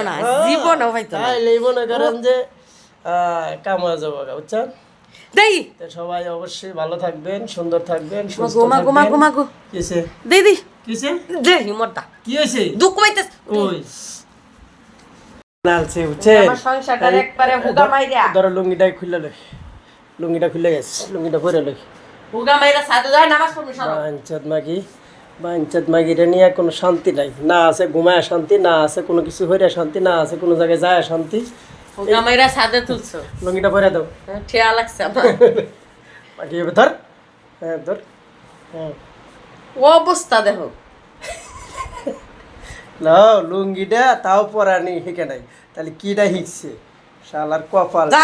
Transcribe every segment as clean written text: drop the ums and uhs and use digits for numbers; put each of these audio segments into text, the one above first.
না জীবনও হয়তো না তাইলেই মনে করেন যে কামা যাবো বুঝছেন দেই তো সবাই অবশ্যই ভালো থাকবেন সুন্দর থাকবেন সুস্থ মাগো থাকবেন মাগো কিসে দেই কিসে দেই হিমরটা কি হইছে দুঃখ পাইতেছ কই নালছে বুঝছেন আমার সংসারটার একবারে হুগা মাইরা ধরো লুঙ্গিটা খুলে গেছে লুঙ্গিটা পরে লই হুগা মাইরা সাথে যায় নামাজ পড়বে সব বাঞ্চাত মাগিরে নিয়ে কোনো শান্তি নাই না আছে ঘুমায় শান্তি না আছে কোনো কিছু হইরা শান্তি না আছে কোনো জায়গায় যায় শান্তি হুগা মাইরা সাথে তুলছো লুঙ্গিটা পরে দাও ঠিয়া লাগছে আমার বাকি হবে ধর হ্যাঁ ধর হ্যাঁ ও অবস্থা দেখো না লুঙ্গিটা তাও পরানি শিখে নাই তাহলে কিটা শিখছে শালার কপাল যা।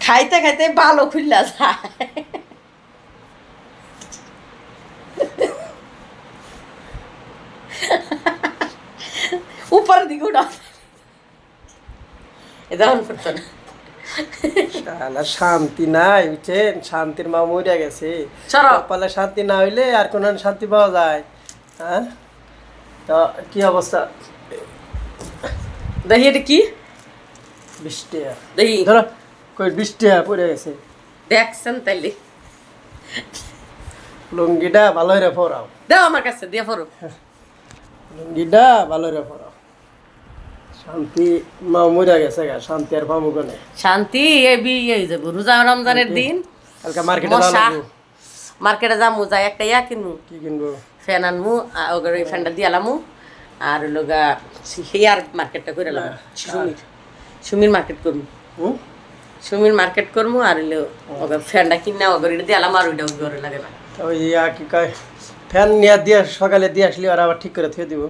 খাইতে খাইতে ভালো খুললা যায় উপরের দিকে উঠা এটা অন করতো না শালা শান্তি নাই বুঝছেন শান্তির মা মরিয়া গেছে সরো। কপালে শান্তি না হইলে আর কোন শান্তি পাওয়া যায় হ্যাঁ তো কি অবস্থা দেখি এটা কি বৃষ্টি দেখি ধরো কই বৃষ্টি পড়ে গেছে দেখছেন তাইলে লুঙ্গিটা ভালো রে পরাও দাও আমার কাছে দিয়ে পড়ো লুঙ্গিটা ভালো রে পরাও শান্তি মা মরিয়া গেছে গা শান্তি আর পাবো কোনে শান্তি এই বিয়ে হয়ে যাবো রোজা রমজানের দিন কালকে মার্কেটে মশা যাবো মার্কেটে যামু যাই একটা ইয়া কিনবো কি কিনবো ফ্যান আনমু ওগুলো ওই ফ্যানটা দিয়ে আলামু আর লোগা হেয়ার মার্কেটটা করে এলাম সুমির মার্কেট করবো হুম সুমির মার্কেট করবো আর হইলো ওগা ফ্যানটা কিনা ওগুলো এটা দিয়ে আলাম আর ওইটা ঘরে লাগে না তো ওই কি কয় ফ্যান নিয়ে দিয়ে সকালে দিয়ে আসলি আর আবার ঠিক করে থুয়ে দিব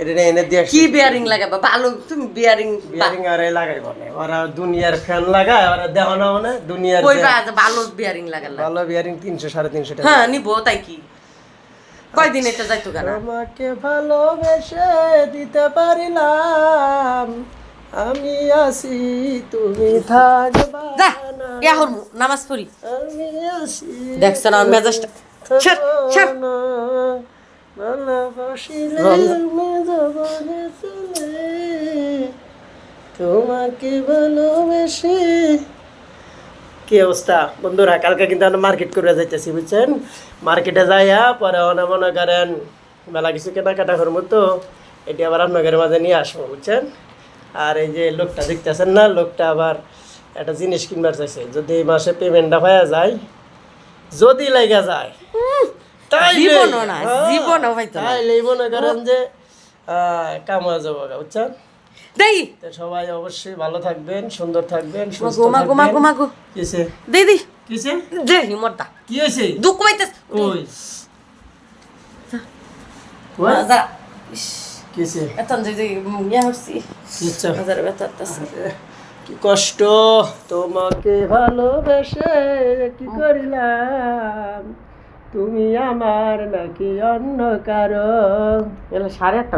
এটা এনে দিয়ে কি বিয়ারিং লাগাবা ভালো তুমি বিয়ারিং বিয়ারিং আর লাগাইব না ওরা দুনিয়ার ফ্যান লাগায় ওরা দেখো না মানে দুনিয়ার কইবা ভালো বিয়ারিং লাগালা ভালো বিয়ারিং 300 350 টাকা হ্যাঁ নিবো তাই কি কয়দিন এটা যাইতো গানা আমাকে ভালোবেসে দিতে পারিলাম আমি আসি তুমি থাকবা যা ইয়া হরমু নামাজ পড়ি আমি আসি দেখছ না মেজাজটা ছাড় ছাড় ভালোবাসিলে মেজাবনে চলে তোমাকে ভালোবেসে কি অবস্থা বন্ধুরা কালকে কিন্তু আমরা মার্কেট করে যাইতেছি বুঝছেন মার্কেটে যাইয়া পরে মনে করেন মেলা কিছু কেনাকাটা করবো তো এটি আবার আপনাদের মাঝে নিয়ে আসবো বুঝছেন আর এই যে লোকটা দেখতেছেন না লোকটা আবার একটা জিনিস কিনবার চাইছে যদি এই মাসে পেমেন্টটা হয়ে যায় যদি লেগে যায় জীবনও না জীবনও হয়তো না তাইলেই মনে করেন যে কামা যাবো বুঝছেন দেই তো সবাই অবশ্যই ভালো থাকবেন সুন্দর থাকবেন সুস্থ মাগো কিসে দেই কিসে দে হিমরটা কি হইছে দুঃখ পাইতেছ কই যা কিসে এতন যে ইয়া হচ্ছি কিচ্ছা হাজার বেতারতাছে কি কষ্ট তোমাকে ভালোবেসে কি করিলাম তুমি আমার নাকি অন্য কারো এলা 8:30